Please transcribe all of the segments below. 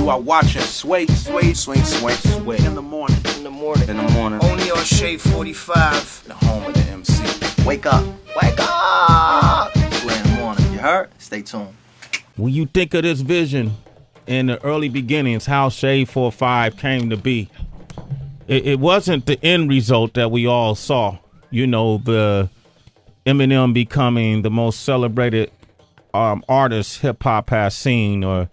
You are watching Sway. In the morning. Only on Shade 45. The home of the MC. Wake up. Sway in the morning. You heard? Stay tuned. When you think of this vision in the early beginnings, how Shade 45 came to be, it wasn't the end result that we all saw. You know, the Eminem becoming the most celebrated artist hip hop has seen, or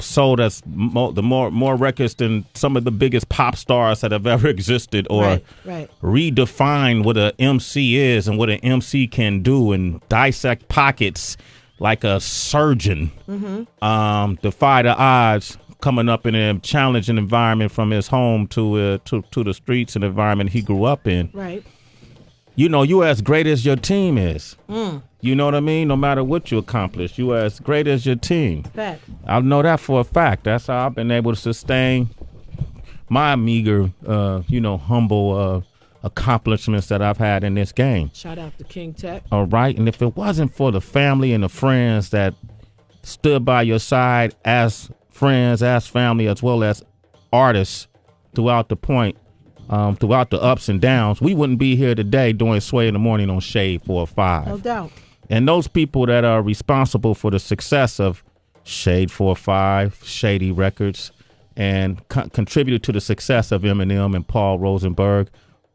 sold us more records than some of the biggest pop stars that have ever existed, or redefine what an MC is and what an MC can do, and dissect pockets like a surgeon. Defy the odds, coming up in a challenging environment from his home to the streets and environment he grew up in. Right. You know, you as great as your team is. You know what I mean? No matter what you accomplish, you as great as your team. Fact. I know that for a fact. That's how I've been able to sustain my meager, humble accomplishments that I've had in this game. Shout out to King Tech. All right. And if it wasn't for the family and the friends that stood by your side as friends, as family, as well as artists throughout the ups and downs, we wouldn't be here today doing Sway in the Morning on Shade 45. No doubt. And those people that are responsible for the success of Shade 45, Shady Records, and contributed to the success of Eminem and Paul Rosenberg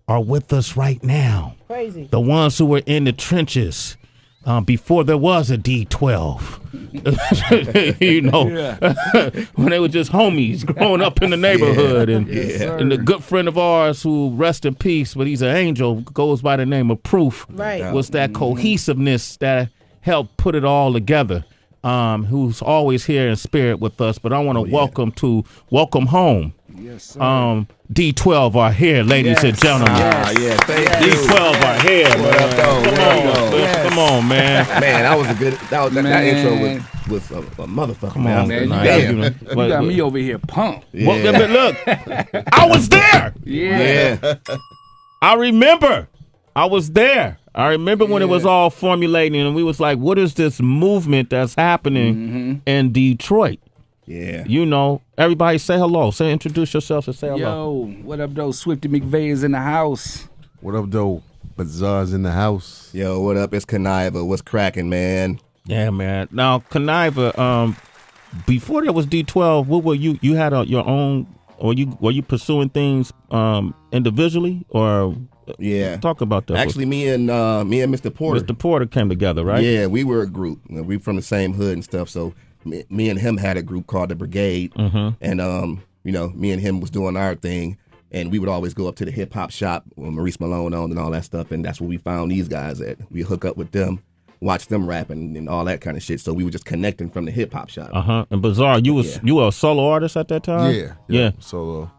are with us right now. Crazy. The ones who were in the trenches before there was a D12. When they were just homies growing up in the neighborhood. And the good friend of ours who, rest in peace, but he's an angel, goes by the name of Proof, was that cohesiveness that helped put it all together, who's always here in spirit with us. But I want to welcome home. Yes, sir. D12 are here, ladies and gentlemen. Thank you. D12 are here, man. Come on, man. Man, that was a good. That intro was a motherfucker. Come on, man. You got me over here pumped. Yeah. Well, but look, I was there. Yeah. I remember. I was there. I remember when it was all formulating, and we was like, "What is this movement that's happening in Detroit?" Yeah. You know, everybody say hello. Introduce yourself and say hello. Yo, what up, though? Swifty McVeigh is in the house. What up, though? Bazaar's in the house. Yo, what up? It's Conniva. What's cracking, man? Yeah, man. Now, Conniva, before there was D12, what were you? You had your own, or were you pursuing things individually, or? Yeah. Talk about that. Actually, me and Mr. Porter. Mr. Porter came together, right? Yeah, we were a group. We from the same hood and stuff, so me and him had a group called the Brigade, and me and him was doing our thing, and we would always go up to the hip hop shop when Maurice Malone owned and all that stuff, and that's where we found these guys at. We hook up with them, watch them rapping and all that kind of shit. So we were just connecting from the hip hop shop. And Bazaar, you were a solo artist at that time? Yeah. Solo.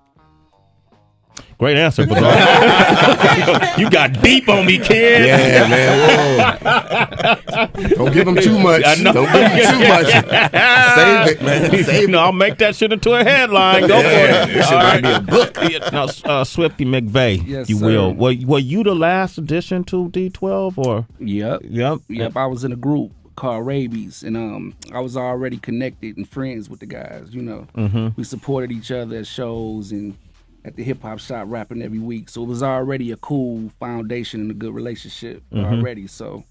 Great answer, Bazaar. You got deep on me, kid. Yeah, man. Whoa. Don't give him too much. Don't give him too much. Save it, man. Save it. I'll make that shit into a headline. Go for it. This shit might be a book. Now, Swifty McVeigh, Yes, you sir. will. Were you the last addition to D12, or? Yep. I was in a group called Rabies, and I was already connected and friends with the guys. You know, we supported each other at shows and at the hip hop shop, rapping every week. So it was already a cool foundation and a good relationship already. So,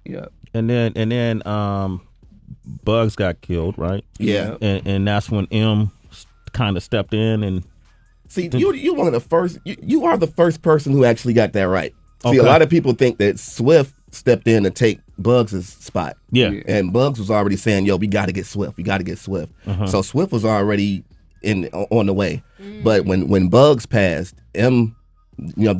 yeah. And then Bugs got killed, right? Yeah. And that's when M kind of stepped in and. See, you one of the first. You are the first person who actually got that right. See, Okay. a lot of people think that Swift stepped in to take Bugs' spot. Yeah. And Bugs was already saying, "Yo, we got to get Swift. We got to get Swift." So Swift was already on the way. But when Bugs passed, the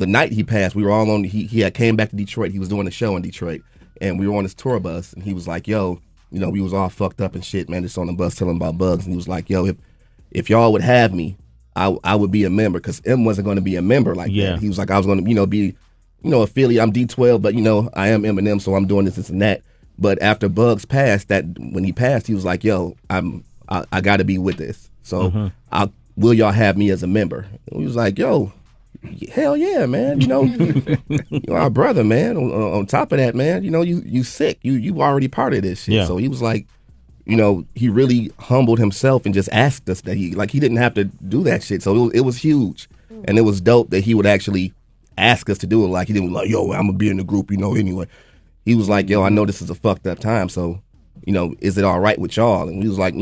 night he passed, we were all on. He had came back to Detroit. He was doing a show in Detroit, and we were on his tour bus, and he was like, "Yo, we was all fucked up and shit, man, just on the bus telling about Bugs." And he was like, "Yo, if y'all would have me, I would be a member, because M wasn't going to be a member like that." He was like, "I was going to, be, affiliate. I'm D12, but I am Eminem, so I'm doing this and that." But after Bugs passed, when he passed, he was like, "Yo, I got to be with this. So will y'all have me as a member?" And we was like, "Yo, hell yeah, man. You're our brother, man. On top of that, man, you sick. You already part of this shit." Yeah. So he was like, he really humbled himself and just asked us that he didn't have to do that shit. So it was huge, and it was dope that he would actually ask us to do it. Like he didn't like, yo, I'm gonna be in the group, anyway. He was like, yo, I know this is a fucked up time, so is it all right with y'all? And we was like,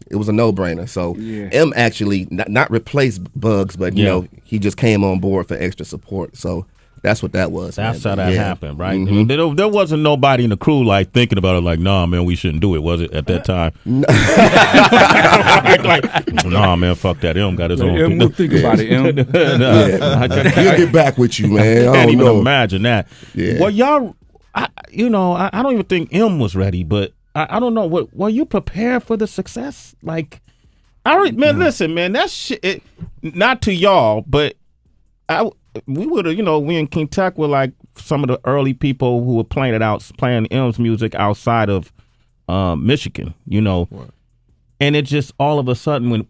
it was a no-brainer. So M actually not replaced Bugs, but he just came on board for extra support. So that's what that was. That's how that happened, right? Mm-hmm. There wasn't nobody in the crew like thinking about it, like, nah, man, we shouldn't do it, was it at that time? like, nah, man, fuck that. M got his own. M will think about it. M. He'll get back with you, man. I can't even imagine that. Yeah. Well, y'all, I don't even think M was ready, but I don't know. Were you prepared for the success? Like, listen, man, that shit. Not to y'all, but we would have, we in Kentucky were like some of the early people who were playing M's music outside of Michigan, what? And it just all of a sudden went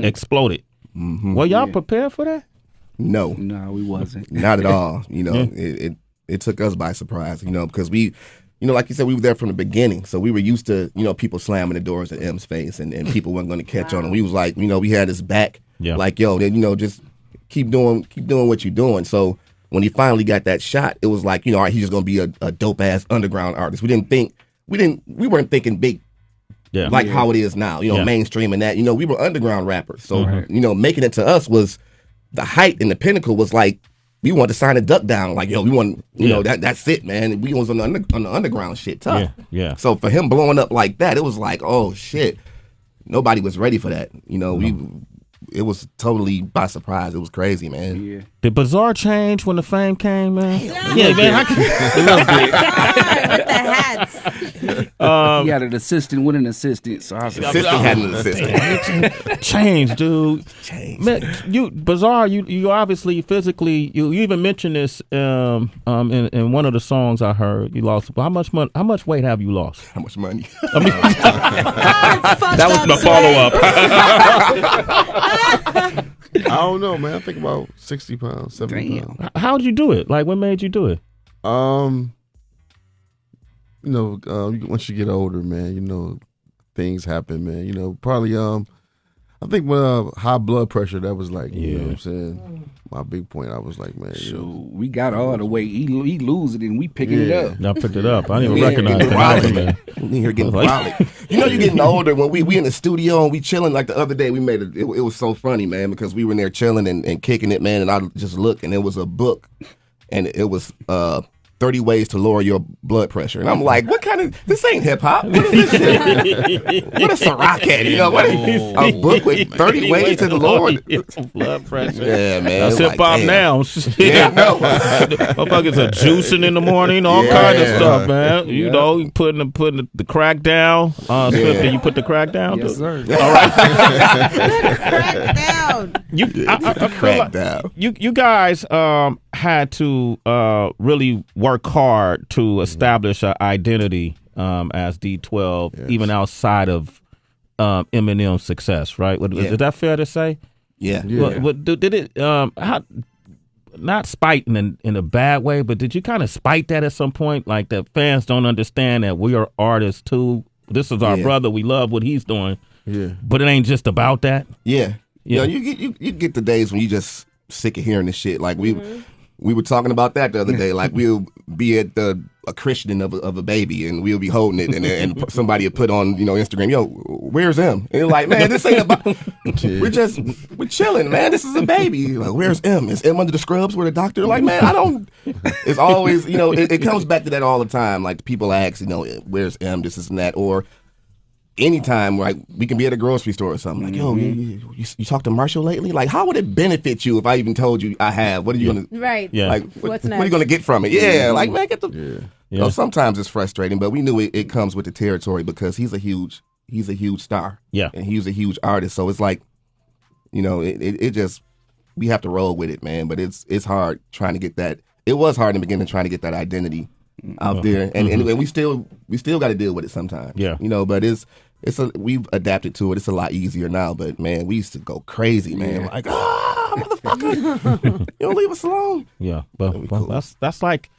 exploded. Mm-hmm. Were y'all prepared for that? No, we wasn't. Not at all. It took us by surprise. Because we. Like you said, we were there from the beginning, so we were used to, people slamming the doors at M's face, and people weren't going to catch on. And we was like, we had his back, like, yo, then, just keep doing what you're doing. So when he finally got that shot, it was like, all right, he's just going to be a dope ass underground artist. We weren't thinking big, how it is now, mainstream and that. We were underground rappers, so making it to us was the height and the pinnacle was like. We wanted to sign a duck down, like, yo, we want, that's it, man. We was on the underground shit tough. Yeah. So for him blowing up like that, it was like, oh shit, nobody was ready for that. It was totally by surprise. It was crazy, man. Yeah. Did Bizarre change when the fame came, man? Yeah, man. With the hats. He had an assistant with an assistant. So assistant had an assistant. Change, dude. Change. Man, Bizarre, you obviously physically, you even mentioned this in one of the songs I heard. You lost. How much weight have you lost? How much money? I mean, that was my follow-up. I don't know, man. I think about 60 pounds, 70 pounds. How'd you do it? Like, what made you do it? Once you get older, man, things happen, man. Probably, I think with high blood pressure, that was like, you know what I'm saying? My big point, I was like, man. We got all the weight. He lose it, and we picking it up. I picked it up. I didn't even recognize it. Man. You're getting wild. You're getting older when we in the studio and we chilling. Like the other day, we made it was so funny, man, because we were in there chilling and kicking it, man, and I just looked, and it was a book, and it was 30 ways to lower your blood pressure. And I'm like, what kind of, this ain't hip hop. What is this shit? What is Ciroc at? A book with 30 ways to lower blood pressure. Yeah, man. That's hip hop now. Yeah, no. Motherfuckers are juicing in the morning, all kind of stuff, man. You putting the crack down. Swifty, you put the crack down? Yes, sir. All right. Crack down. Crack down. You guys had to really work hard to establish an identity as D12, even outside of Eminem's success, right? Is that fair to say? Yeah. Did it not spite in a bad way, but did you kind of spite that at some point? Like that fans don't understand that we are artists too. This is our brother. We love what he's doing. Yeah. But it ain't just about that. Yeah. You get the days when you just sick of hearing this shit. Like we were talking about that the other day. Like we'll be at a christening of a baby, and we'll be holding it, and somebody will put on Instagram, yo, where's M? And you're like, man, this ain't about. We're chilling, man. This is a baby. Like, where's M? Is M under the scrubs where the doctor? Like, man, I don't. It's always it comes back to that all the time. Like people ask, where's M? This and that, or anytime, like we can be at a grocery store or something. Like, yo, you talked to Marshall lately? Like, how would it benefit you if I even told you I have? What are you gonna? Right. Yeah. Like, What's what next? are you gonna get from it? Yeah. Like, man, get the. Yeah. Sometimes it's frustrating, but we knew it comes with the territory because he's a huge star. Yeah. And he's a huge artist, so it's like, it just we have to roll with it, man. But it's hard trying to get that. It was hard in the beginning trying to get that identity out there, and we still got to deal with it sometimes. Yeah. But we've adapted to it. It's a lot easier now, but man, we used to go crazy, man. Like, motherfucker, you don't leave us alone. Yeah, but cool. that's like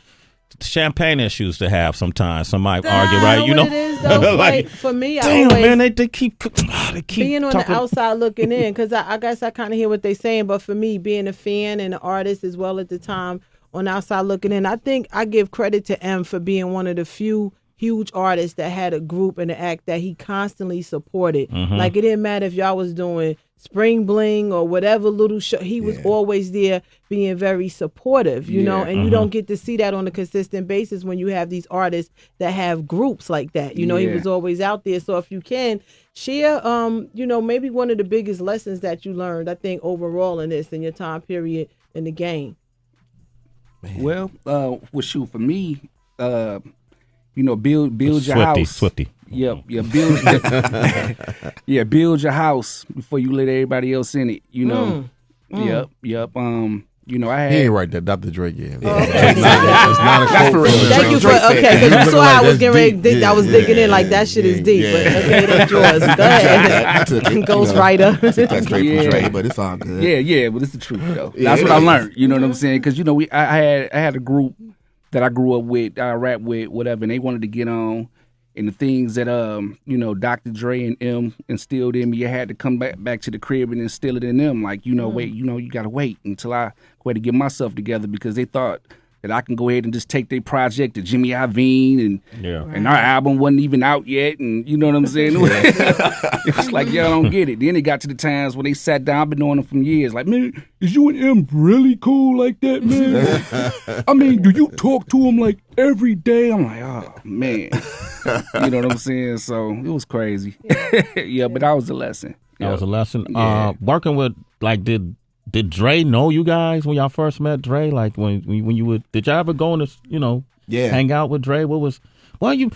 champagne issues to have sometimes. Some might argue, right? You know, what it is, though? Like, for me, I damn, always, man, they keep being on talking. the outside looking in, because I guess I kind of hear what they're saying, but for me, being a fan and an artist as well at the time, on the outside looking in, I think I give credit to M for being one of the few huge artists that had a group and an act that he constantly supported. Like, it didn't matter if y'all was doing Spring Bling or whatever little show, he was always there being very supportive, you know, and you don't get to see that on a consistent basis when you have these artists that have groups like that. You know, he was always out there. So if you can share, you know, maybe one of the biggest lessons that you learned, I think, overall in your time period in the game. Man. Well, well, shoot, for me, you know, build your house. Swifty. Yep, build your house before you let everybody else in it. You know, yep. You know, I had. He ain't right there, Dr. Dre. Yeah, Oh, okay. it's not a quote. Thank you for because you saw I was getting ready. I was digging in like that shit is deep. But okay, that's yours. Go ahead, Ghostwriter. That's straight from Dre, but it's all good. Yeah, but it's the truth though. That's what I learned. You know what I'm saying? Because you know, I had a group that I grew up with, I rap with, whatever, and they wanted to get on. And the things that you know, Dr. Dre and M instilled in me, I had to come back to the crib and instill it in them. Like, you know, wait, you know, you gotta wait until I go ahead and get myself together, because they thought that I can go ahead and just take their project to Jimmy Iovine and our album wasn't even out yet, and you know what I'm saying? It was like, y'all don't get it. Then it got to the times when they sat down, I've been knowing them from years, like, man, is you and M really cool like that, man? I mean, do you talk to him like every day? I'm like, oh man. You know what I'm saying? So it was crazy. Yeah, but that was a lesson. That was a lesson. Yeah. Working with, like, did Dre know you guys when y'all first met Dre? Like, when you would, did y'all ever go and, you know, hang out with Dre? I mean,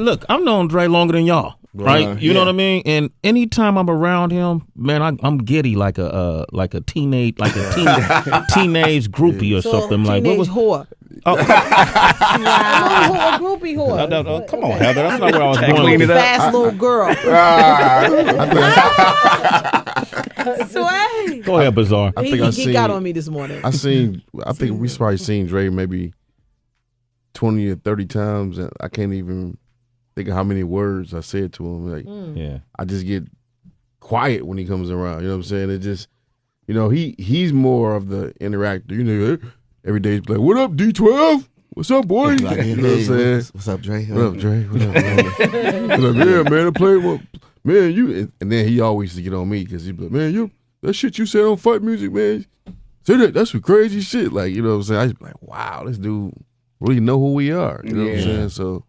look, I've known Dre longer than y'all, right? You know what I mean? And anytime I'm around him, man, I'm giddy like a teenage teenage groupie or something. Like, what was whore? Oh, Wow, groupie whore. no, come on, Heather. That's not where I was going. Clean it up. Fast little girl. Sway. Go ahead, Bizarre. I think He got on me this morning. I think we probably seen Dre maybe 20 or 30 times, and I can't even think of how many words I said to him. Like, I just get quiet when he comes around. You know what I'm saying? It just, you know, he's more of the interactor. You know, every day he's like, "What up, D12? What's up, boy?" Like, you know what I'm saying? What's up, Dre? What up, Dre? What up, man? He's like, "Yeah, man, I played with, man, you." And then he always used to get on me because he'd be like, "Man, that shit you said on Fight Music, man, say that's some crazy shit." Like, you know what I'm saying? I just be like, wow, this dude really know who we are. You know what I'm saying? So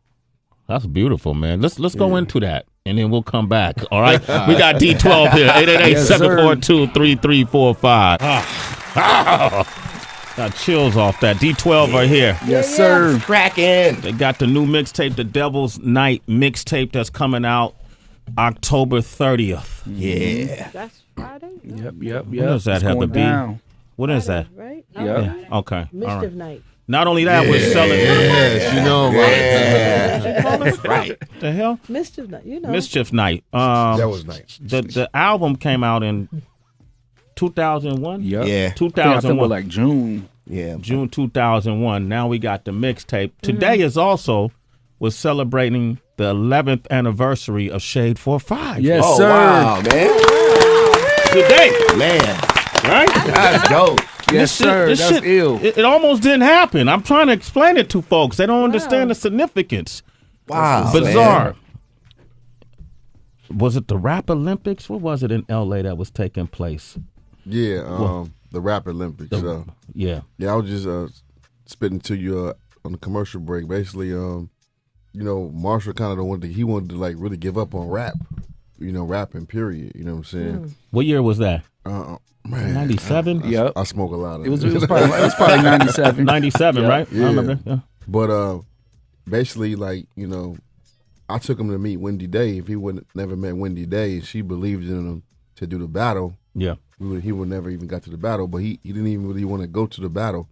that's beautiful, man. Let's go into that, and then we'll come back. All right? We got D12 here, 888-742-3345. Got chills off that. D12 are here. Yes, sir. Cracking. They got the new mixtape, the Devil's Night mixtape, that's coming out October 30th. Yeah. That's Friday. Yep. When does that have to be? Down. What is that? Right? Yep. Okay. All Mischief right. night. Not only that, we're selling. yes, you know, Right. The hell? Mischief night. You know. Mischief Night. that was nice. The album came out in 2001. Yep. Yeah. I think 2001. we're like June. Yeah. June 2001. Now we got the mixtape. Today is also, we're celebrating the 11th anniversary of Shade 45. Yes, Oh, sir. wow, man. Today, Man. right? That's dope. Yes, sir. This That's shit, ill. It almost didn't happen. I'm trying to explain it to folks. They don't understand the significance. Wow. Bizarre. Man. Was it the Rap Olympics? What was it in LA that was taking place? Yeah, the Rap Olympics. Yeah. Yeah, I was just spitting to you on the commercial break. Basically, you know, Marshall kind of he wanted to like really give up on rap. You know, rapping. Period. You know what I'm saying? What year was that? Man, 97? Yep. I smoke a lot of It was probably 97. 97, right? Yeah. I remember. Yeah. But basically, like, you know, I took him to meet Wendy Day. If he would never met Wendy Day, and she believed in him to do the battle, Yeah. he would never even got to the battle. But he didn't even really want to go to the battle.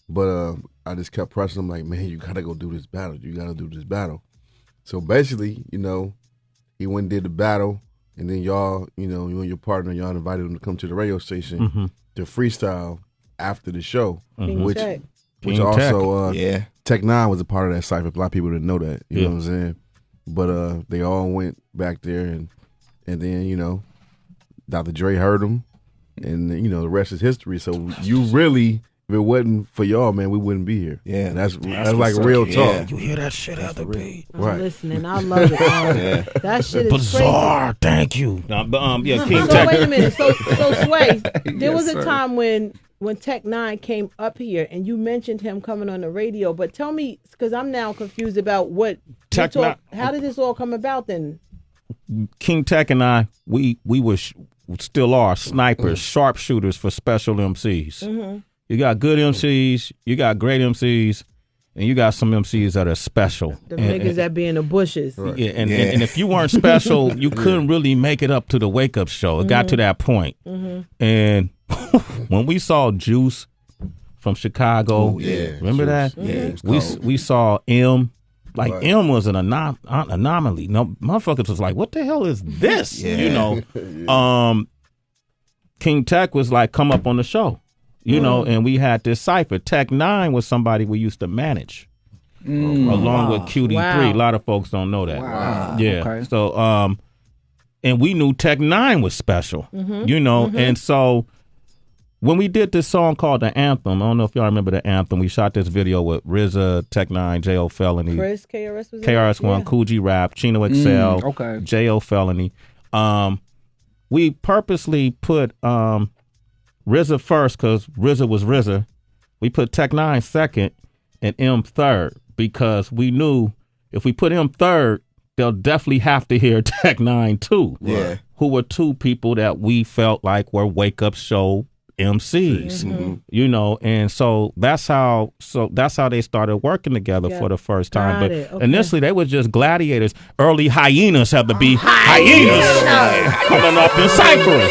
But I just kept pressing him like, man, you gotta go do this battle. You gotta do this battle. So basically, you know, he went and did the battle, and then y'all, you know, you and your partner, y'all invited him to come to the radio station to freestyle after the show, King which Tech. which King also Yeah. Tech Nine was a part of that cipher. A lot of people didn't know that. You know what I'm saying? But they all went back there, and then Dr. Dre heard them, and the rest is history. So you really, if it wasn't for y'all, man, we wouldn't be here. Yeah, that's like real talk. Yeah. You hear that shit out the beat? I'm listening. I love it. That shit is bizarre. crazy. Thank you. King So Tech. wait a minute. So Sway, there was a sir. time when Tech Nine came up here, and you mentioned him coming on the radio. But tell me, because I'm now confused about what Tech how Nine- did this all come about then? King Tech and I, we were still are snipers, sharpshooters for special MCs. Mm-hmm. You got good MCs, you got great MCs, and you got some MCs that are special. The niggas that be in the bushes. Yeah, and if you weren't special, you couldn't really make it up to the wake up show. It got to that point. And when we saw Juice from Chicago, remember that? Yeah, we saw M. Like M was an anomaly. No, motherfuckers was like, "What the hell is this?" King Tech was like, "Come up on the show," and we had this cipher. Tech Nine was somebody we used to manage, along with QD3. Wow. A lot of folks don't know that. Wow. Yeah. Okay. So, and we knew Tech Nine was special, and so. When we did this song called The Anthem, I don't know if y'all remember The Anthem. We shot this video with RZA, Tech Nine, J.O. Felony. Chris, KRS was KRS-One, Cool G Rap, Chino XL, okay. J.O. Felony. We purposely put RZA first because RZA was RZA. We put Tech Nine second and M third because we knew if we put M third, they'll definitely have to hear Tech Nine too. Yeah. Who were two people that we felt like were wake-up show MCs, and so that's how they started working together for the first time. Got But it. Okay. initially they were just gladiators. Early hyenas have to be hyenas coming up and ciphering.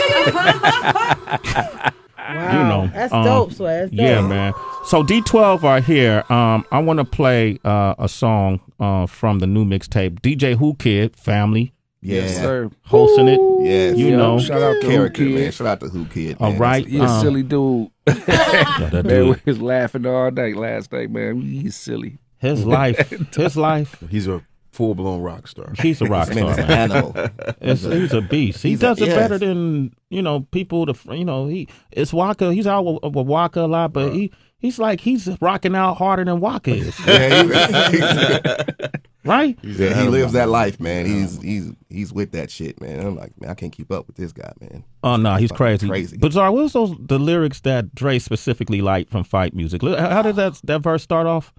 Wow. That's dope, Sway. That's dope. Yeah, man. So D12 are here. I want to play a song from the new mixtape. DJ Who Kid, Family. Yes, sir. Hosting it. Yes. Shout out to Character, Who Kid. man. Shout out to Who Kid. All man. right. He's a silly dude. That Man, dude. we was laughing all day last night, man. He's silly. His life. He's a full-blown rock star. He's a rock Man, star. it's an Man. animal. He's a beast. He does it better than people. It's Waka. He's out with Waka a lot, but he's rocking out harder than Waka is. Right? He lives that life, man. He's with that shit, man. I'm like, man, I can't keep up with this guy, man. Oh no, he's crazy. Crazy. But Zara, what was the lyrics that Dre specifically liked from Fight Music? How did that verse start off?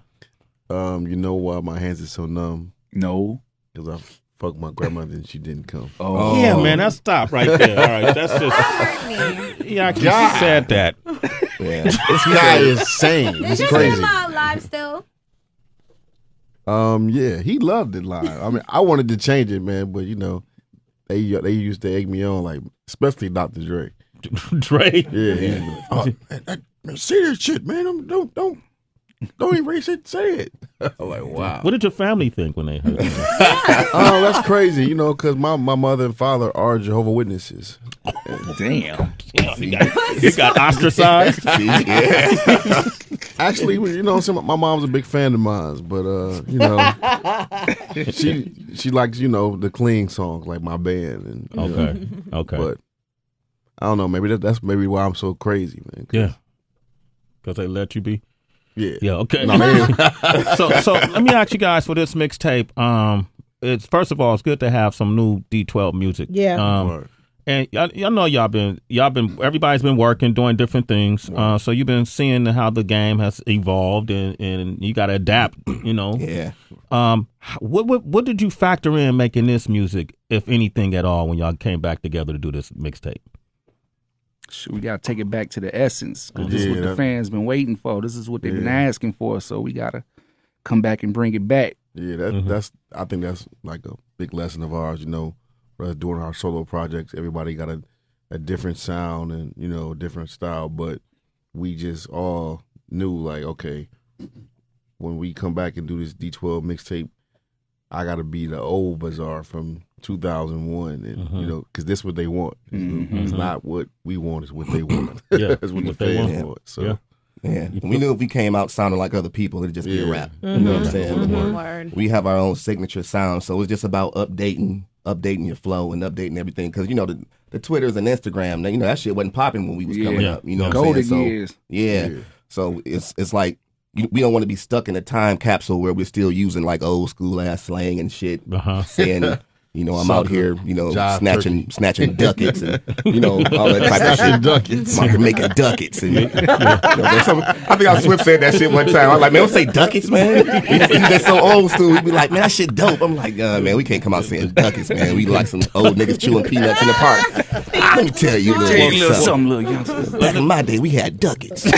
You know why my hands are so numb? No. Because I fucked my grandmother and she didn't come. Oh. Yeah, man, that's stop right there. All right, that's just. He actually said that. Yeah. This guy is sane. It's crazy. Live still. Yeah, he loved it live. I mean, I wanted to change it, man, but they used to egg me on, like especially Dr. Dre. Dre. Yeah, he's like, oh, man, say that shit, man. Don't erase it. Say it. I'm like, wow. What did your family think when they heard that? Oh, that's crazy, because my mother and father are Jehovah's Witnesses. Damn. You got ostracized. Actually, my mom's a big fan of mine, but she likes the clean songs like my band and Okay. But I don't know, maybe that's maybe why I'm so crazy, man. Yeah. Because they let you be. Yeah. Okay. No, man. So let me ask you guys for this mixtape. It's first of all, it's good to have some new D12 music. Yeah. And y'all know y'all been everybody's been working, doing different things. So you've been seeing how the game has evolved, and you got to adapt. Yeah. What did you factor in making this music, if anything at all, when y'all came back together to do this mixtape? Shoot, we gotta take it back to the essence, because this is what the fans been waiting for. This is what they've been asking for. So we gotta come back and bring it back. Yeah, that's I think that's like a big lesson of ours. Doing our solo projects, everybody got a different sound and a different style, but we just all knew, like, okay, when we come back and do this D12 mixtape, I got to be the old Bazaar from 2001, and because this is what they want. It's not what we want; it's what they want. Yeah, it's what the they fans want. So Yeah, we knew if we came out sounding like other people, it'd just be a rap. You know what I'm saying? Word. We have our own signature sound, so it's just about updating your flow and updating everything. Because the Twitters and Instagram, that shit wasn't popping when we was coming up. You know what I'm saying? Years. Yeah. So it's like we don't want to be stuck in a time capsule where we're still using like old school ass slang and shit, saying. I'm out here, snatching ducats and, all that type of shit. Ducats. I'm making ducats. And, I think Swift said that shit one time. I'm like, man, don't say ducats, man. That's so old school. He'd be like, man, that shit dope. I'm like, man, we can't come out saying ducats, man. We like some old niggas chewing peanuts in the park. Let me tell you, little youngsters. Back in my day, we had ducats.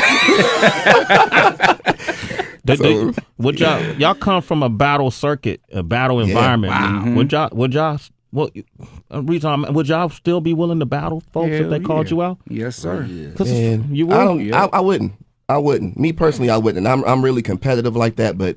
Would y'all come from a battle circuit, a battle environment? Wow. Would y'all would y'all still be willing to battle folks if they called you out? Yes, sir. Man, you would? I wouldn't. Me personally, I wouldn't. I'm really competitive like that, but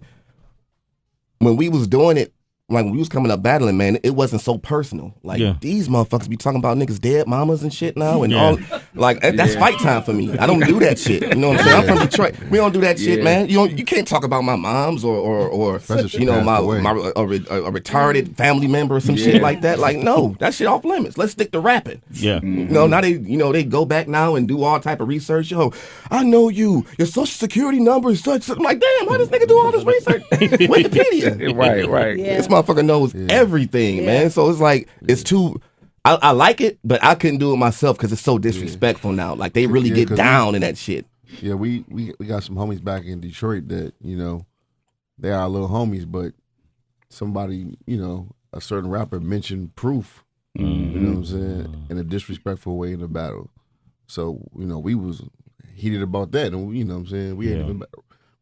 when we was doing it, like when we was coming up battling, man, it wasn't so personal. Like these motherfuckers be talking about niggas dead mamas and shit now, and all like that's fight time for me. I don't do that shit. You know what I'm saying? I'm from Detroit. We don't do that shit, man. You can't talk about my moms or a retarded family member or some shit like that. Like no, that shit off limits. Let's stick to rapping. Yeah. Now they go back now and do all type of research. Yo, I know you. Your social security number is such. I'm like, damn, how does nigga do all this research? Wikipedia. Right. Yeah. This motherfucker knows everything, man. So it's like it's too. I like it, but I couldn't do it myself because it's so disrespectful now. Like they really get down in that shit. Yeah, we got some homies back in Detroit that they are our little homies, but somebody a certain rapper mentioned Proof. You know what I'm saying, in a disrespectful way in the battle. So we was heated about that, and you know what I'm saying, we ain't even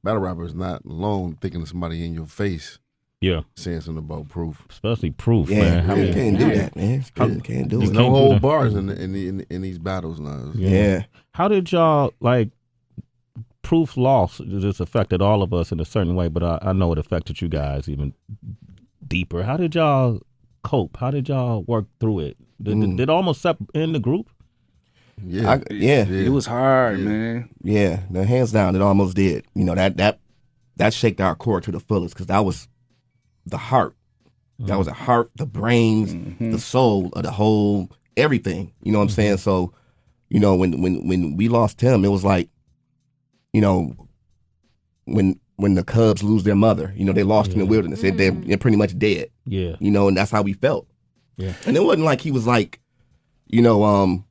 battle rappers not alone thinking of somebody in your face. Yeah, saying something about Proof, especially Proof, man. You can't do that, man. Can't do it. There's no whole bars in these battles now. Yeah. How did y'all Proof loss? This affected all of us in a certain way, but I know it affected you guys even deeper. How did y'all cope? How did y'all work through it? Did it almost end the group? Yeah, it was hard, man. Yeah, the hands down, it almost did. That shaked our core to the fullest because that was the heart. That was the heart, the brains, the soul of the whole everything. You know what I'm saying? So, when we lost him, it was like, when the cubs lose their mother, they lost in the wilderness. They're pretty much dead. Yeah. And that's how we felt. Yeah. And it wasn't like he was like, the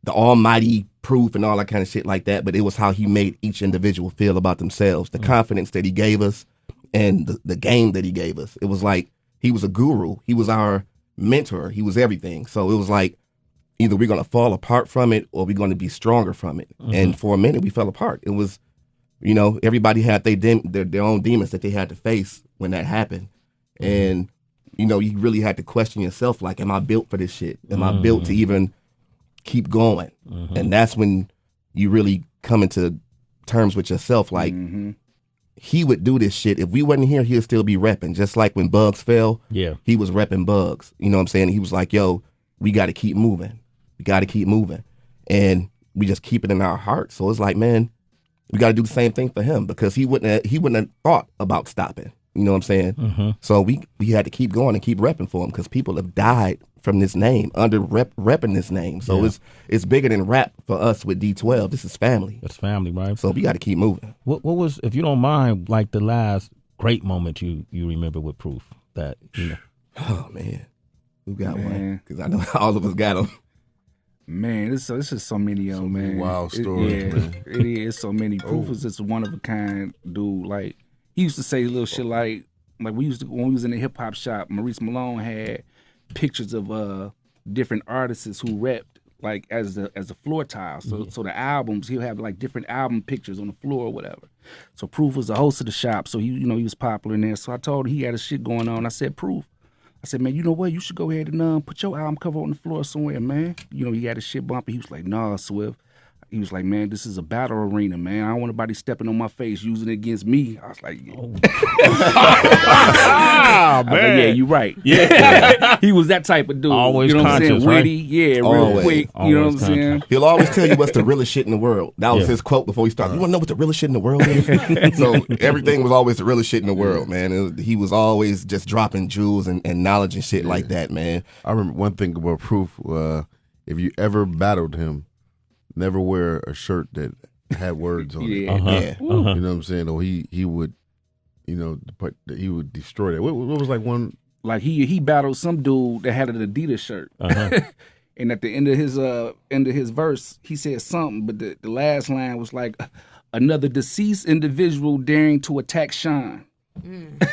almighty Proof and all that kind of shit like that, but it was how he made each individual feel about themselves, the confidence that he gave us and the game that he gave us. It was like he was a guru. He was our mentor. He was everything. So it was like either we're going to fall apart from it or we're going to be stronger from it. And for a minute, we fell apart. It was, everybody had their own demons that they had to face when that happened. And, you really had to question yourself, like, am I built for this shit? Am I built to even keep going? And that's when you really come into terms with yourself, like, he would do this shit. If we wasn't here, he'd still be repping. Just like when Bugs fell, he was repping Bugs. You know what I'm saying? He was like, yo, we got to keep moving. We got to keep moving. And we just keep it in our heart. So it's like, man, we got to do the same thing for him because he wouldn't have thought about stopping. You know what I'm saying? So we had to keep going and keep repping for him because people have died from this name, repping this name. So it's bigger than rap for us with D12. This is family. It's family, right? So we got to keep moving. What was, if you don't mind, like the last great moment you remember with Proof that, Oh, man. Who got one? Because I know all of us got them. Man, it's just so many of them, man. Wild stories, man. It is so many. Proof was just one of a kind dude. Like, he used to say little shit like when we was in the hip hop shop, Maurice Malone had pictures of different artists who repped like as a floor tile. So the albums, he'll have like different album pictures on the floor or whatever. So Proof was the host of the shop, so he was popular in there. So I told him he had a shit going on. I said, Proof, I said, man, you know what? You should go ahead and put your album cover on the floor somewhere, man. He had a shit bump. He was like, nah, Swift. he was like, man, this is a battle arena, man. I don't want nobody stepping on my face using it against me. I was like, man. Yeah, you right. Yeah. He was that type of dude. Always you know what I'm conscious, saying? Right? Witty, yeah, real Always. quick. You know what I'm saying? He'll always tell you what's the realest shit in the world. That was his quote before he started. You want to know what the realest shit in the world is? So everything was always the realest shit in the world, man. He was always just dropping jewels and knowledge and shit like that, man. I remember one thing about Proof. If you ever battled him, never wear a shirt that had words on it. Yeah. Yeah. You know what I'm saying? Or he would, he would destroy that. What was like one? Like he battled some dude that had an Adidas shirt. And at the end of his verse, he said something, but the last line was like, another deceased individual daring to attack Sean.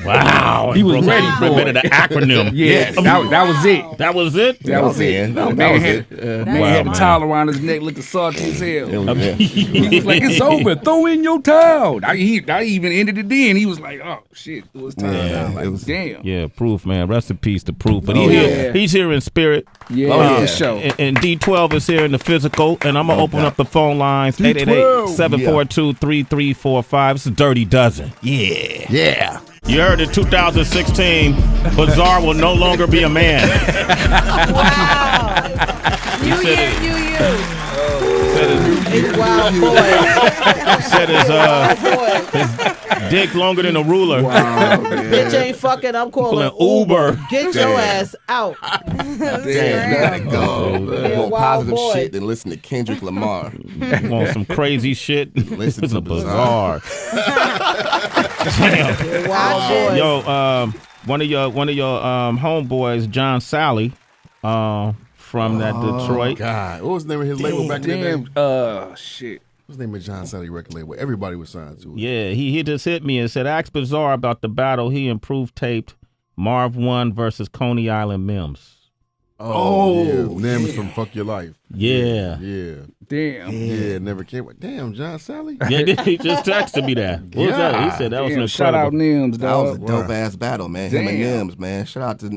Wow. He was ready for it. The acronym. Yeah, that was it. That was it? That was it. That Man was had, it. man had a towel around his neck, looking salty as hell. Yeah. He was like, it's over. Throw in your towel. I even ended it then. He was like, oh, shit. It was time. Yeah, Like, it was- damn. Yeah, Proof, man. Rest in peace to Proof. But yeah. he's here in spirit. Yeah, for sure. And D12 is here in the physical. And I'm going to open up the phone lines. 888-742-3345. It's a Dirty Dozen. Yeah. You heard it, 2016. Bizarre will no longer be a man. Wow. New year, new you. It's wild boy. Said Wild boy. his dick longer than a ruler. Bitch ain't fucking. I'm calling Uber. Get your ass out. Damn, let it go. Yeah, More wild positive boy. shit than listen to Kendrick Lamar. You want some crazy shit? Listen It's to a Bizarre. Damn. Wild boy. Yo, one of your homeboys, John Sally, from that Detroit. God, what was the name of his label back in the day? Shit. What's the name of John Sally record label? Everybody was signed to it. Yeah, he just hit me and said, ask Bizarre about the battle he and Proof taped Marv 1 versus Coney Island Mims. Oh, yeah. Names from Fuck Your Life. Yeah. Yeah. Damn. Yeah, never came. Damn, John Sally. Yeah, he just texted me that. What was that? He said that was an Damn, shout out incredible. Nims, That was a dog. dope ass battle, man. Him and Damn. Nims, man. Shout out to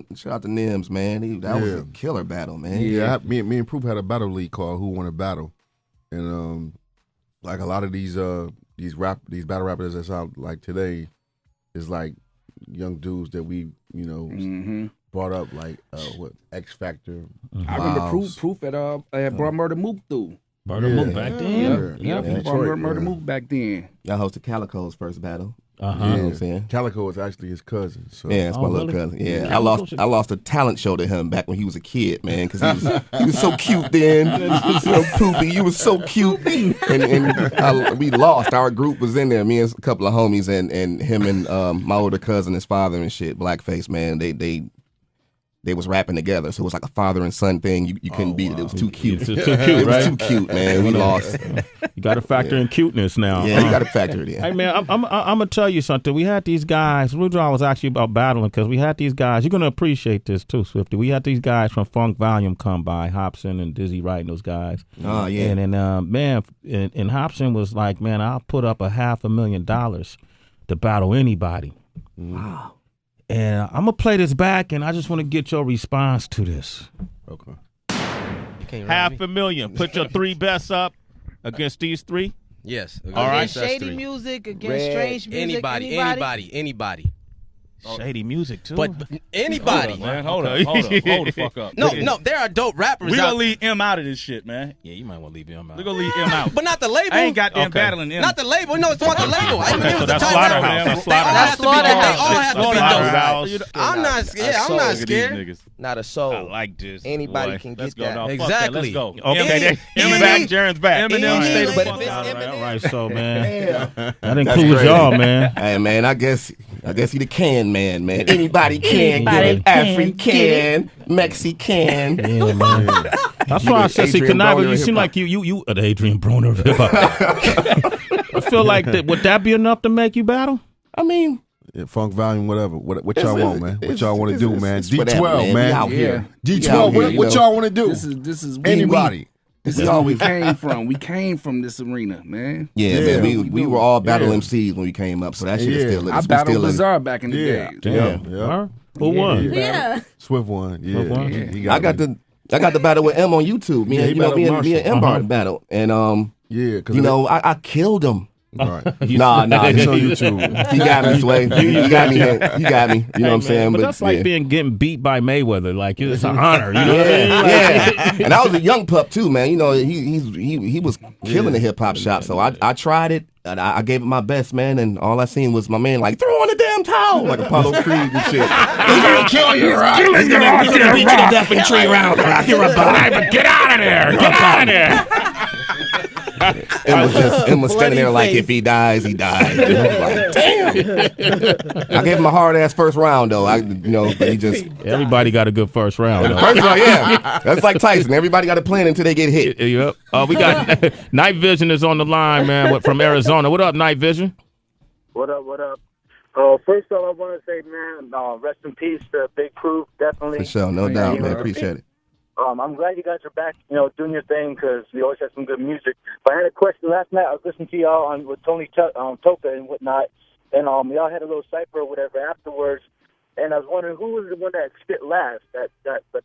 Nims, man. That was a killer battle, man. Yeah, me and Proof had a battle league called Who Won a Battle, and like a lot of these battle rappers that's out like today is like young dudes that we brought up like what X Factor. I remember Proof had brought Murder Mook through. Murder Mook back then. Yeah, he brought Murder Mook back then. Y'all hosted Calico's first battle. You know what I'm saying? Calico is actually his cousin. So. Yeah, that's my little cousin. Yeah, I lost a talent show to him back when he was a kid, man, because he was so cute then. So poopy, you was so cute, and we lost. Our group was in there, me and a couple of homies, and him and my older cousin, his father and shit, Blackface, man. They was rapping together, so it was like a father and son thing. You couldn't beat it. It was too cute. It's too cute, It was right? too cute, man. We lost. You got to factor in cuteness now. Yeah, you got to factor it in. Hey man, I'm gonna tell you something. We had these guys. Rudolph was actually about battling because we had these guys. You're gonna appreciate this too, Swifty. We had these guys from Funk Volume come by, Hobson and Dizzy Wright and those guys. Oh yeah. And man, and Hobson was like, man, I'll put up $500,000 to battle anybody. Wow. And I'm gonna play this back, and I just want to get your response to this. Okay. $500,000. Put your three best up against these three. Yes. All right. Against shady music, against strange music, Anybody. Shady music too. But anybody. Man, hold the fuck up. No, there are dope rappers We out gonna leave M out of this shit, man. Yeah, you might want to leave him out. We gonna leave M out. But not the label. I ain't got them Okay. battling M. Not the label. No, it's not the label. I mean, it so was that's the top Slaughterhouse. rappers. That's They all have to be dope. They all have to be dope. Slaughterhouse. I'm not scared. I'm not scared. Not a soul. I like this. Anybody boy. can Let's get go, that. dog. Fuck Exactly. that. Let's go. Okay, Eminem back. Jaren's back. Eminem stay the But fuck if it's out. Eminem, All right, so man, that That's includes great. y'all, man. Hey man, I guess he the can man. Anybody can get Anybody it. can African, Mexican. Yeah, man. That's why I said, see, Adrian Kaniva, Broner you of seem hip-hop. like you the Adrian Broner of hip hop. I feel like would that be enough to make you battle? I mean, Yeah, Funk Volume, whatever. What y'all It's- want, man? What it's- y'all want to do, it's- man? it's whatever, D12, man. man. We out here. D12, We out here, what you know. y'all want to do? This is Anybody. This is where we came from. We came from this arena, man. Yeah, Yeah. man, we were all battle Yeah. MCs when we came up, so that shit is Yeah. still in. I We battled still in- Bizarre back in the Yeah. day. Damn. Yeah. Who won? Yeah. Swift one. Yeah. Swift one? He I got the battle with M on YouTube. Me Yeah, and he me and battled me and Marshall. M battle, and Yeah, because You know, I killed him. All right. Nah. It's on YouTube. He got me, Sway. You got me. You got me. You know what I'm saying? But that's like getting beat by Mayweather. Like it's an honor. You know what I mean? Yeah. And I was a young pup too, man. You know, he was killing the hip hop shop. So I tried it. And I gave it my best, man. And all I seen was my man like throw on the damn towel like Apollo Creed and shit. He's gonna kill you, right? He's gonna beat you to death in 3 rounds. You're alive, but get out of there. Get out of there. Em was standing there like, if he dies, he dies. And I was like, damn. I gave him a hard ass first round though. But he just everybody got a good first round. First round, yeah. That's like Tyson. Everybody got a plan until they get hit. Yep. We got Night Vision is on the line, man, from Arizona. What up, Night Vision? What up? First off, I want to say, man, rest in peace to Big Proof, definitely. For sure, no doubt, man. Appreciate it. I'm glad you guys are back, doing your thing because we always have some good music. But I had a question last night. I was listening to y'all with Tony Toka and whatnot, and y'all had a little cipher or whatever afterwards. And I was wondering who was the one that spit last, that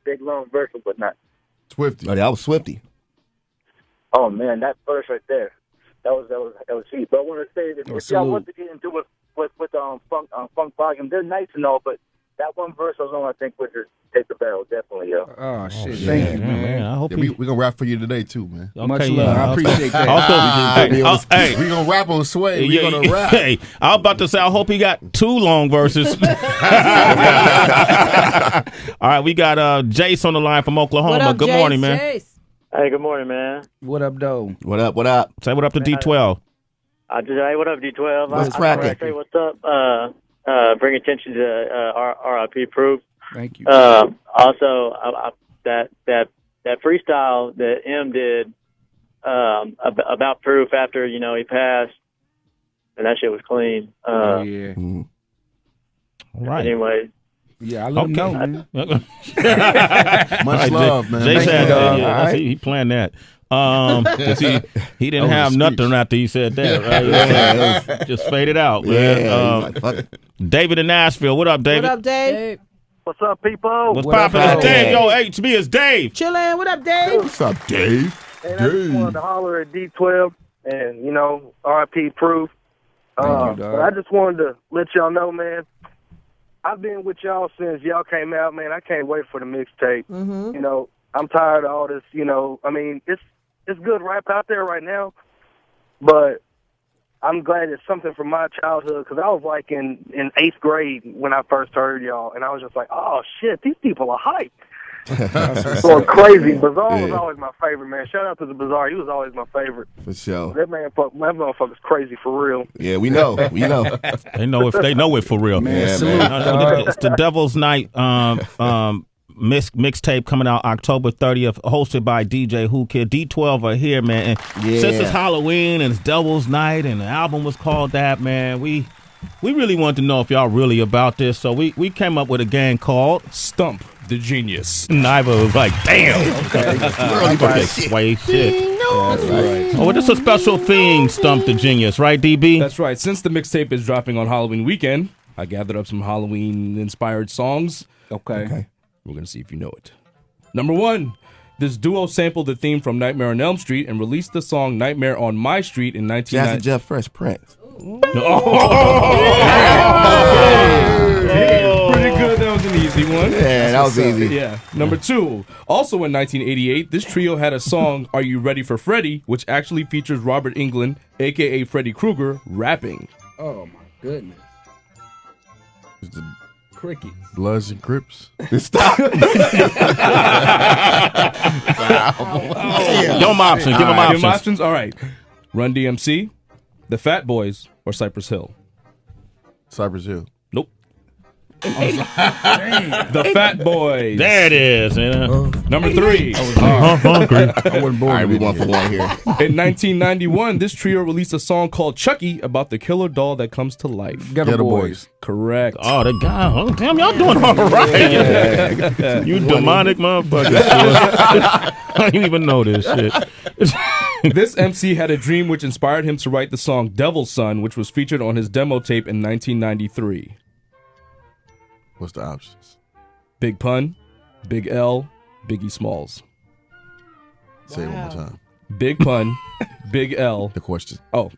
big long verse or whatnot. Swifty. Oh, that was Swifty. Oh man, that verse right there, that was heat. But I want to say that if y'all want to get into it with Funk Volume, they're nice and all, but that one verse alone, I think, would just take the battle, definitely, yo. Oh, shit. Yeah, Thank you, man. I hope we're going to rap for you today, too, man. Okay, Much love. I appreciate that. Hey, we're going to rap on Sway. We're going to rap. Hey, I was about to say, I hope he got 2 long verses. All right, we got Jace on the line from Oklahoma. What up, Good Jace? morning, man. Jace? Hey, good morning, man. What up, though? What up? Say what up to D12. Hey, what up, D12? What's I cracking? want to say what's up. Bring attention to RIP Proof. Thank you. Also, that freestyle that M did about Proof after he passed, and that shit was clean. Yeah. All right. Anyway, Yeah, I let him know, man. Much love, man. Jay said, All right. he planned that. 'Cause he didn't have nothing after he said that, right? Yeah, just faded out, man. Yeah, he's like, fuck it. David in Nashville. What up, David? What up, Dave? what's up, people? What's What up, poppin'? It's Dave? Dave. Yo, HB is Dave. Chillin'. What up, Dave? What's up, Dave? And I just wanted to holler at D12 and, RIP Proof. Thank you, dog. But I just wanted to let y'all know, man, I've been with y'all since y'all came out, man. I can't wait for the mixtape. Mm-hmm. I'm tired of all this, I mean, it's good rap out there right now, but I'm glad it's something from my childhood because I was like in 8th grade when I first heard y'all, and I was just like, oh, shit, these people are hype. Going crazy. Bizarre was always my favorite, man. Shout out to the Bizarre. He was always my favorite. For sure. That motherfucker's crazy for real. Yeah, we know. They know it for real. Man, salute, man. dog. It's the Devil's Night mixtape coming out October 30th, hosted by DJ Who Kid. D12 are here, man. And since it's Halloween and it's Devil's Night and the album was called that, man, we really wanted to know if y'all really about this. So we came up with a game called Stump the Genius. Naiva was like, damn. Okay, Sway shit. That's right. Oh, this is a special thing, Stump the Genius, right, DB? That's right. Since the mixtape is dropping on Halloween weekend, I gathered up some Halloween-inspired songs. Okay. We're going to see if you know it. Number 1, this duo sampled the theme from Nightmare on Elm Street and released the song Nightmare on My Street in Jazzy 1990. Jeff Fresh Prince. Pretty good. That was an easy one. Yeah, that was easy. Yeah. Number 2, also in 1988, this trio had a song, Are You Ready for Freddy, which actually features Robert Englund, a.k.a. Freddy Krueger, rapping. Oh, my goodness. Crickets. Bloods and Crips. Stop. Give him options. Give him options. options? All right. Run DMC, The Fat Boys, or Cypress Hill? Cypress Hill. Nope. The Fat Boys. There it is. Number 3. Hungry. I wasn't born. All right, we 1 for 1 here. In 1991, this trio released a song called Chucky about the killer doll that comes to life. Ghetto Boys. Correct. Oh, the guy. Oh, damn, y'all doing all right. You demonic motherfucker. I didn't even know this shit. This MC had a dream which inspired him to write the song Devil's Son, which was featured on his demo tape in 1993. What's the options? Big Pun, Big L, Biggie Smalls. Say it one more time. Big Pun, Big L. The question. Oh.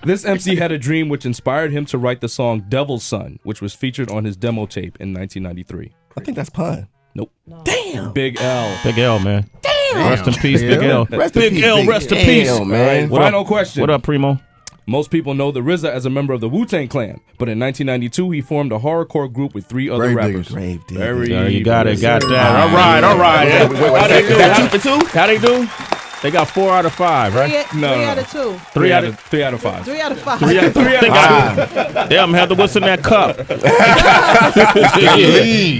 This MC had a dream which inspired him to write the song Devil's Son, which was featured on his demo tape in 1993. I think that's Pun. Nope. No. Damn. Big L. Big L, man. Damn. Rest in peace, Big L. Rest in Big peace, L, Big rest in L, peace. man. Final question. What up, Primo? Most people know the RZA as a member of the Wu-Tang Clan, but in 1992 he formed a horrorcore group with 3 other rappers. Grave diggers. Very Yeah, you got it, got that. Right. All right. Wait, How they is do? that 2 for 2? How they do? They got 4 out of 5, right? Three out of 2. 3 out of 5. 3 out of 5. They haven't had to what's in that cup.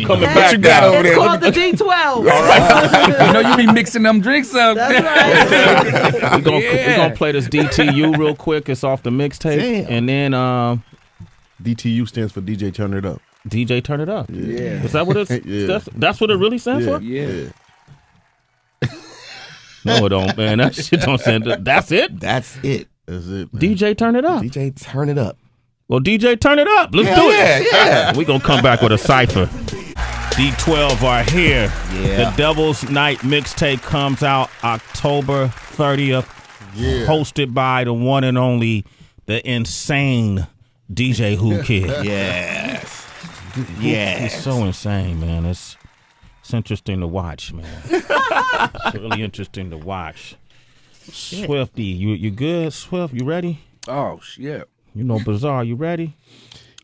Coming back you got down. over It's there? called the D12. You know you be mixing them drinks up. That's right. We're gonna play this DTU real quick. It's off the mixtape. Damn. And then DTU stands for DJ Turn It Up. DJ Turn It Up. Yeah. Is that what it's Yeah. that's what it really stands for? Yeah. No, it don't, man. That shit don't stand up. That's it? That's it. That's it, man. DJ Turn It Up. DJ, turn it up. Well, DJ Turn It Up. Let's do it. Yeah. We're gonna come back with a cypher. D12 are here. Yeah. The Devil's Night mixtape comes out October 30th. Yeah. Hosted by the one and only, the insane DJ Who Kid. Yes. He's so insane, man. It's interesting to watch, man. It's really interesting to watch. Swifty, you good? Swift, you ready? Oh shit. You know, Bizarre, you ready?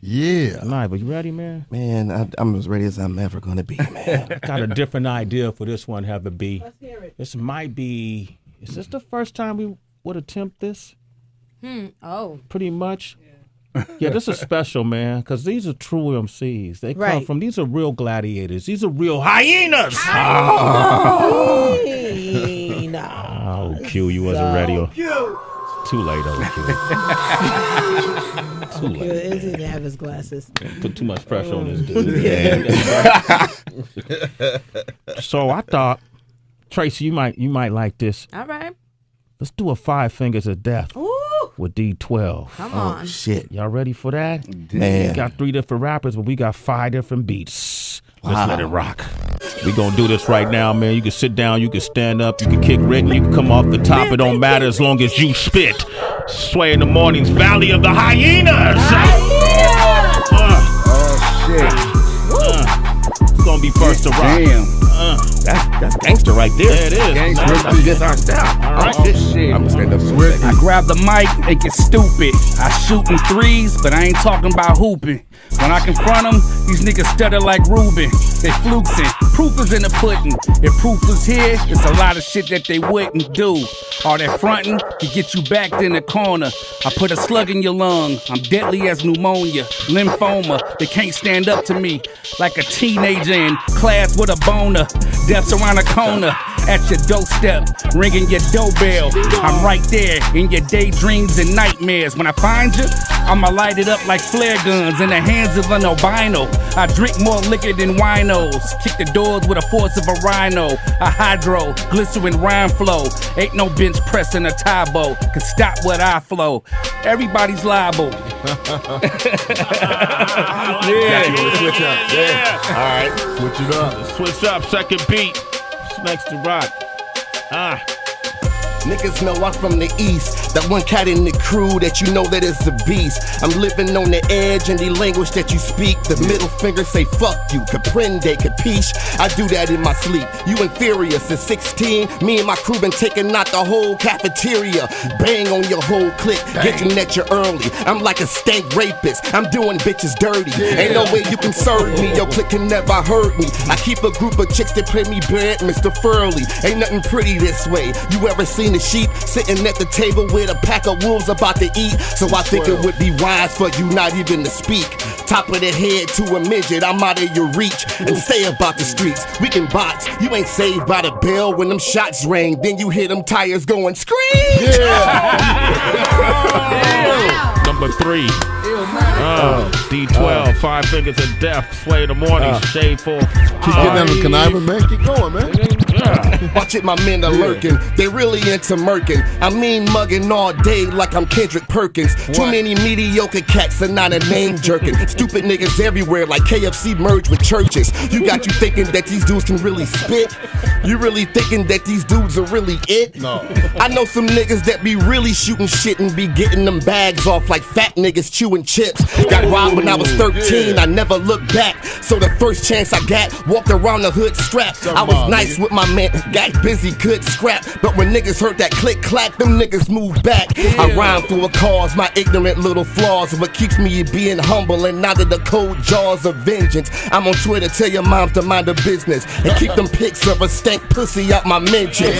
Yeah. Nah, but you ready, man? Man, I'm as ready as I'm ever going to be, man. I got a different idea for this one, Heather B. Let's hear it. This might be, is this the first time we would attempt this? Oh. Pretty much. Yeah, this is special, man, because these are true MCs. They come Right. from, these are real gladiators. These are real hyenas. Oh, Q, you wasn't ready. Too late, Q. Too late. He didn't have his glasses. Put too much pressure on this dude. So I thought, Tracy, you might like this. All right. Let's do a 5 Fingers of Death Ooh. with D12. Come on. Shit. Y'all ready for that? Man. We got 3 different rappers, but we got 5 different beats. Let's let it rock. We gonna do this right now, man. You can sit down, you can stand up, you can kick written, you can come off the top. It don't matter as long as you spit. Sway in the Mornings, Valley of the Hyenas. It's gonna be first to rock. Damn. That's gangster right there. There it is. That's just our style. All right. Oh, shit. I'm going to stand up for a second. I grab the mic, make it stupid. I shootin' threes, but I ain't talking about hooping. When I confront them, these niggas stutter like Ruben. They fluksin'. Proof is in the pudding. If proof was here, it's a lot of shit that they wouldn't do. All that frontin' can get you backed in the corner. I put a slug in your lung. I'm deadly as pneumonia, lymphoma. They can't stand up to me. Like a teenager in class with a boner. Death's around the corner. At your doorstep, ringing your doorbell. I'm right there in your daydreams and nightmares. When I find you, I'ma light it up like flare guns in the hands of an albino. I drink more liquor than winos. Kick the doors with the force of a rhino. A hydro, glycerin rhyme flow. Ain't no bench press in a Tybo can stop what I flow. Everybody's liable. Yeah. Switch up. Yeah. All right. Switch it up. Switch up, second beat. What's next to rock? Niggas know I'm from the east. That one cat in the crew that you know that is a beast. I'm living on the edge in the language that you speak. The middle finger say fuck you, comprende, capiche. I do that in my sleep. You inferior. Since 16, me and my crew been taking out the whole cafeteria. Bang on your whole clique, getting at you early. I'm like a stank rapist. I'm doing bitches dirty. Ain't no way you can serve me. Your clique can never hurt me. I keep a group of chicks that play me bad, Mr. Furley. Ain't nothing pretty this way. You ever seen a sheep sitting at the table with a pack of wolves about to eat? So I think it would be wise for you not even to speak. Top of the head to a midget, I'm out of your reach. And stay about the streets. We can box. You ain't saved by the bell when them shots ring. Then you hear them tires going scream. Number 3. D12, 5 Fingers of Death, Sway in the Morning, Shade 4. Keep getting them conniving, man. Keep going, man. Watch it, my men are lurking. They really into murking. I mean mugging all day like I'm Kendrick Perkins. Too many mediocre cats and not a name jerking. Stupid niggas everywhere like KFC merged with churches. You got you thinking that these dudes can really spit? You really thinking that these dudes are really it? No. I know some niggas that be really shooting shit and be getting them bags off like fat niggas chewing chips. Got robbed when I was 13, I never looked back. So the first chance I got, walked around the hood strapped. I was nice with my man, got busy, could scrap. But when niggas heard that click clack, them niggas moved back. I rhyme through a cause, my ignorant little flaws. What keeps me being humble and not in the cold jaws of vengeance. I'm on Twitter, tell your moms to mind her business. And keep them pics of a stank pussy out my mentions.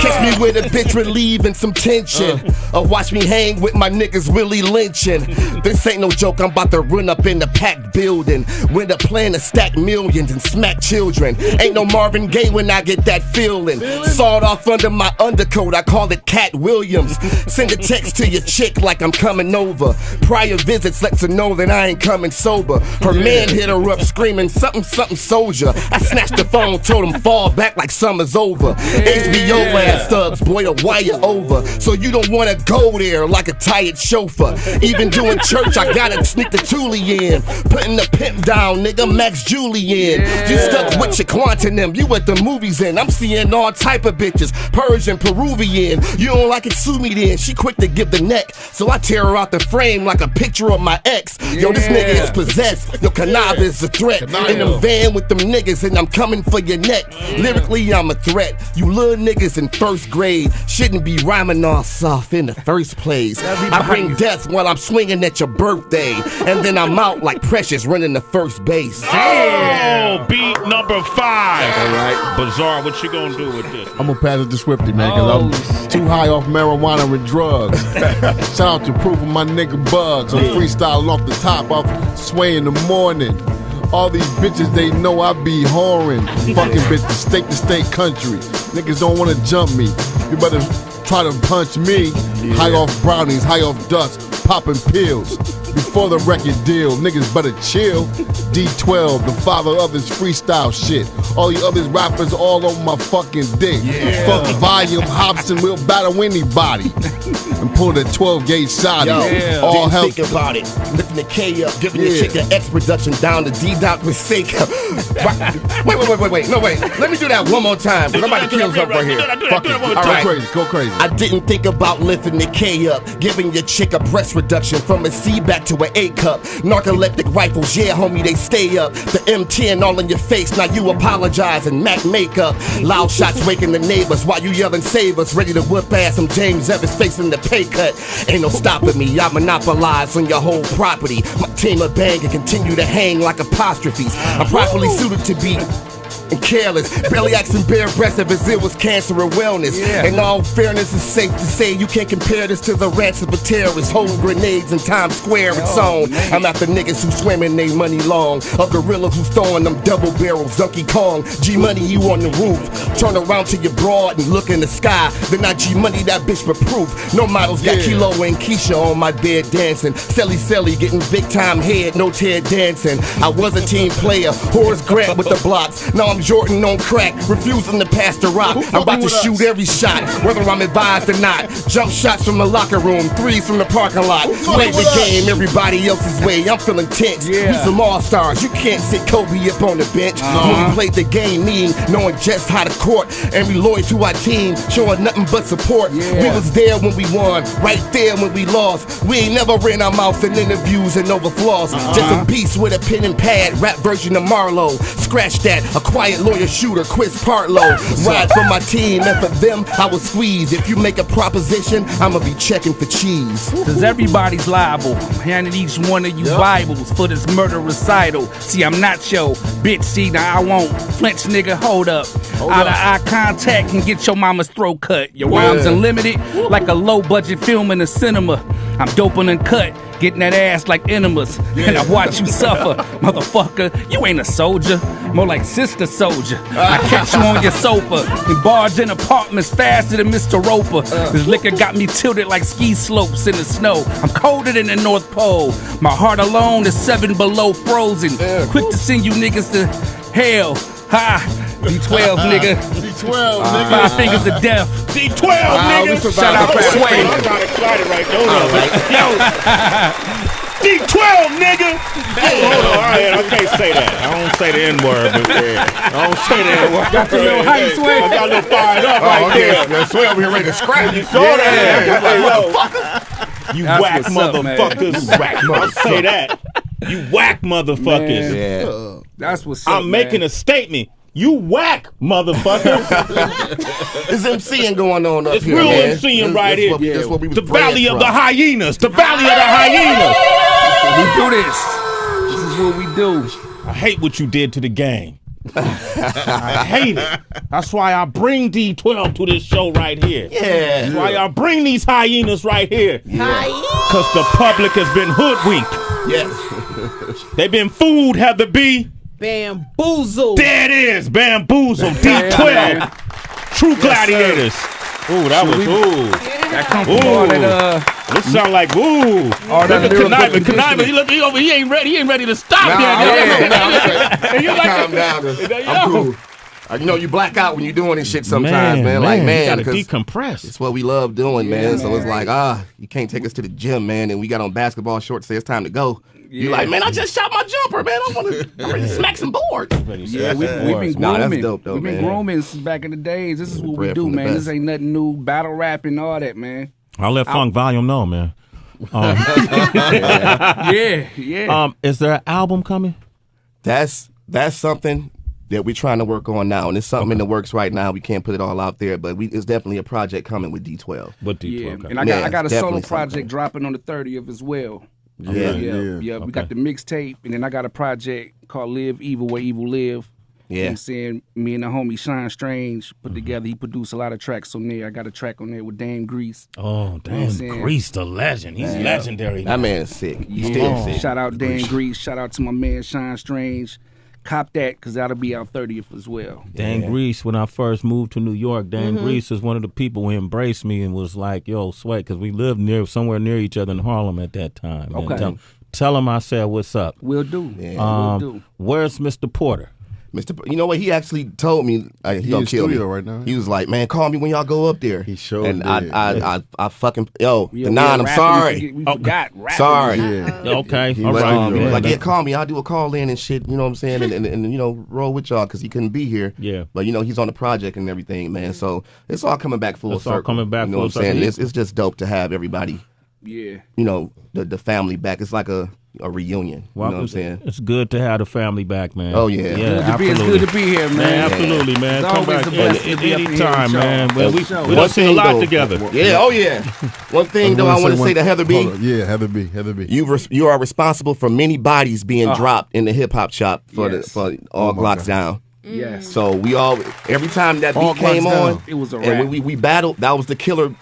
Catch me with a bitch relieving some tension. Or watch me hang with my niggas Willie lynching. This ain't no joke, I'm about to run up in the packed building. With a plan to stack millions and smack children. Ain't no Marvin Gaye when I get that feeling. Sawed off under my undercoat, I call it Cat Williams. Send a text to your chick like I'm coming over. Prior visits lets her know that I ain't coming sober. Her man hit her up screaming something soldier. I snatched the phone, told him fall back like summer's over. HBO ass thugs, boy, a wire over. So you don't wanna go there like a tired chauffeur. Even doing church, I gotta sneak the Thule in. Putting the pimp down, nigga, Max Julian. You stuck with your quantum, you at the movies in. I'm seeing all type of bitches, Persian, Peruvian. You don't like it, sue me then. She quick to give the neck, so I tear her out the frame like a picture of my ex. Yo, this nigga is possessed. Yo, Kanava is a threat. In them van with them niggas, and I'm coming for your neck. Lyrically, I'm a threat. You little niggas in first grade shouldn't be rhyming all soft in the first place. I bring death while I'm swinging at your birthday, and then I'm out like Precious running the first base. Oh, beat number 5. All right. Bizarre, what you gonna do with this? I'm gonna pass it to Swifty, man, because I'm too high off marijuana and drugs. Shout out to Proof of my nigga Bugs. I'm freestyling off the top off Sway in the morning. All these bitches, they know I be whoring. Fucking bitches, state to state country. Niggas don't wanna jump me. You better try to punch me. High off brownies, high off dust, popping pills. Before the record deal, niggas better chill. D12, the father of this freestyle shit. All you other rappers all on my fucking dick. Fuck volume, Hobson will battle anybody. And pull the 12 gauge shot. All think about it. Lifting the K up, giving your chick the X production down to D-Dot with Sake. Wait. No, wait. Let me do that one more time, because I'm about to kill something right here. Fuck it. All right. Go crazy. I didn't think about lifting the K up, giving your chick a breast reduction from a C back to an A cup. Narcoleptic rifles, yeah, homie, they stay up. The M10 all in your face, now you apologizing. Mac makeup, loud shots waking the neighbors while you yelling save us. Ready to whip ass, I'm James Evans facing the pay cut. Ain't no stopping me, I monopolize on your whole property. My team of bang and continue to hang like apostrophes. I'm properly suited to be and careless, barely asking bare breath if his ill was cancer or wellness. In all fairness, it's safe to say you can't compare this to the ransom of terrorists holding grenades in Times Square and so on. I'm after niggas who swim in they money long, a gorilla who's throwing them double barrels, Donkey Kong. G Money, you on the roof. Turn around to your broad and look in the sky. Then I G Money that bitch for proof. No models got Kilo and Keisha on my bed dancing. Selly getting big time head, no Ted dancing. I was a team player, Horace Grant with the blocks. Now I'm Jordan on crack, refusing to pass the rock. I'm about to shoot every shot, whether I'm advised or not. Jump shots from the locker room, threes from the parking lot. Play the game everybody else's way. I'm feeling tense. We some all-stars. You can't sit Kobe up on the bench. When we played the game, meaning knowing just how to court, and we loyal to our team, showing nothing but support. We was there when we won, right there when we lost. We ain't never ran our mouth in interviews and overflows. Just a beast with a pen and pad, rap version of Marlowe. Scratch that, a quiet lawyer shooter, Chris Partlow. Ride for my team, and for them, I will squeeze. If you make a proposition, I'ma be checking for cheese. Cause everybody's liable. I'm handing each one of you Bibles for this murder recital. See, I'm not your bitch, see, now I won't flinch, nigga, hold up. Out of eye contact can get your mama's throat cut. Your rhymes unlimited, like a low budget film in the cinema. I'm doping and cut, getting that ass like enemas. And I watch you suffer, motherfucker. You ain't a soldier, more like sister soldier. I catch you on your sofa and barge in apartments faster than Mr. Roper. This liquor got me tilted like ski slopes in the snow. I'm colder than the North Pole. My heart alone is 7 below frozen. Quick to send you niggas to hell. Ha! D12, nigga. D12, nigga. 5 fingers of death. D12, nigga. Shout out to Sway. I got excited right there. Hold on. Yo. D12, nigga. Hold on. All right, I can't say that. I don't say the N-word, but I don't say the N-word. Got your little hype, Sway. I got a little fired up right there. Yeah, Sway over here ready to scrap. You saw that? Hey, yo. You That's whack what's up, motherfuckers. You whack motherfuckers. I say that. You whack motherfuckers. Yeah. That's what's up. I'm making a statement. You whack motherfuckers. There's MCing going on up It's here, real man. MCing right here. That's what we was The bred valley of from. the hyenas. The valley of the hyenas. We do this. This is what we do. I hate what you did to the game. I hate it. That's why I bring D12 to this show right here. Yeah. That's why I bring these hyenas right here. Because the public has been hoodwinked. Yes. They've been fooled, Heather B. Bamboozled. There it is. Bamboozled. D12. True gladiators. Ooh, that was ooh. That come from all that This sound like ooh. all that Look at lyrical Conniving. He look he over. He ain't ready to stop there. Calm down. I'm cool. You know, you black out when you're doing this shit sometimes, man. Like, man, you gotta 'cause decompress. it's what we love doing, man. So it's like, you can't take us to the gym, man. And we got on basketball shorts, say it's time to go. You like, man, I just shot my jumper, man. I'm ready to smack some boards. Yeah, we've been grooming. Nah, that's dope, though, we've been man. grooming since back in the days. This is what we Bred do, from the man. best. This ain't nothing new. Battle rap and all that, man. I'll let Funk Volume know, man. Yeah. Is there an album coming? That's something that we're trying to work on now, and it's something in the works right now. We can't put it all out there, but it's definitely a project coming with D12. With D12, Yeah, okay. and I got a solo definitely project something. dropping on the 30th as well. Yeah. Yeah. We got the mixtape, and then I got a project called Live Evil Where Evil Live. You know what I'm saying? Me and the homie Shine Strange put together. He produced a lot of tracks on there. I got a track on there with Dame Grease. Oh, damn. Grease, the legend. He's legendary. That man is sick. He's still sick. Shout out Dan Grease. Shout out to my man Shine Strange. Cop that, because that'll be out 30th as well. Dan Grease, when I first moved to New York, Dan Grease is one of the people who embraced me and was like, yo, Sway, because we lived somewhere near each other in Harlem at that time. Okay. Tell him I said, what's up? We'll do. Yeah. We'll do. Where's Mr. Porter? You know what? He actually told me he's gonna kill me right now. He was like, "Man, call me when y'all go up there." He showed and did. I fucking Yeah, the nine. I'm rapping, sorry. We forgot rapping. Sorry. Okay, He all was right. on your Like, right. yeah, call me. I'll do a call in and shit. You know what I'm saying? And you know, roll with y'all because he couldn't be here. Yeah. But you know, he's on the project and everything, man. So it's all coming back full It's all circle. coming back You know full what I'm saying? circle. It's just dope to have everybody. Yeah. You know, the family back. It's like a reunion. You know what I'm saying? It's good to have the family back, man. Oh, yeah. It's good to be here, man. Man, absolutely, man. It's Come always back the best to be up here anytime, with y'all. man. Well, we Sure. done seen a lot though- together. Yeah. Oh yeah. One thing though, I want to say to Heather B. Yeah, Heather B. You are responsible for many bodies being dropped in the hip hop shop for Yes. for All Glocks Down. Yes. So we all every time that All beat came Glocks on, Down. It was a and rap. we battled. That was the killer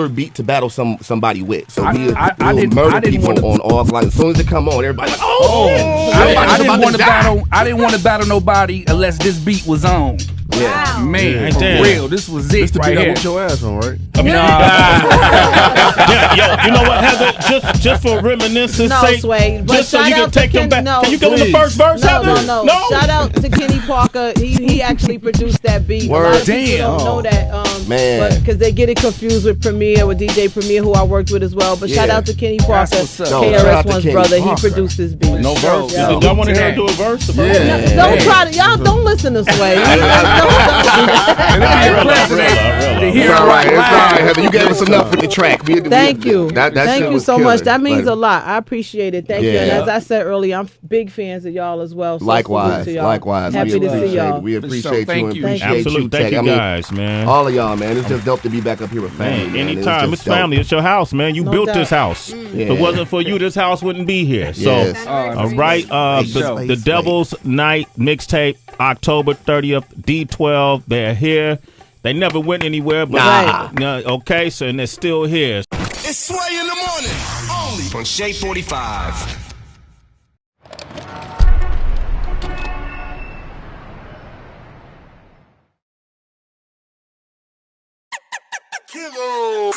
beat to battle somebody with. So I we'll didn't murder people wanna- on All Glocks. As soon as it come on, everybody like, oh, I didn't want to battle. I didn't want to battle nobody unless this beat was on. Yeah. Man, Yeah. for Damn. real, this was it Mr. right Beat, I here. whooped your ass on, right? Yo, you know what, Heather? Just for reminiscence No, sake, Sway, but just so shout you can out to take them Ken- back. no, Can you give them the please. first verse, No, Heather? no. Shout out to Kenny Parker. He actually produced that beat. A lot of people Damn. don't know that. Man. Because they get it confused with Premier, with DJ Premier, who I worked with as well. But shout Yeah. out to Kenny Parker, what's up. No, shout out to KRS-One's Kenny brother. Parker. He produced this beat. No verse. Yeah. Did y'all want to hear her do a verse? Yeah. Don't try to, y'all don't listen this way. It's all right. It's all right, Heather. You gave us enough with the track. Thank you. That Thank shit you was so killer. much. That means Like, a lot. I appreciate it. Thank you. And Yeah. as I said earlier, I'm big fans of y'all as well. So Likewise, salute to y'all. likewise. Happy we to appreciate see y'all. it. We sure. appreciate Thank you and you. appreciate Absolutely. you. Thank Tech. you I mean, guys, man. all of y'all, man. It's just dope to be back up here with family. Man, man. anytime. It's just dope. family. It's your house, man. You No built doubt. this house. If it wasn't for you, this house wouldn't be here. So, Yes. all right. The Devil's Night mixtape, October 30th, D12. They're here. They never went anywhere, but okay, so and they're still here. It's Sway in the morning, only on Shea 45. Kilo.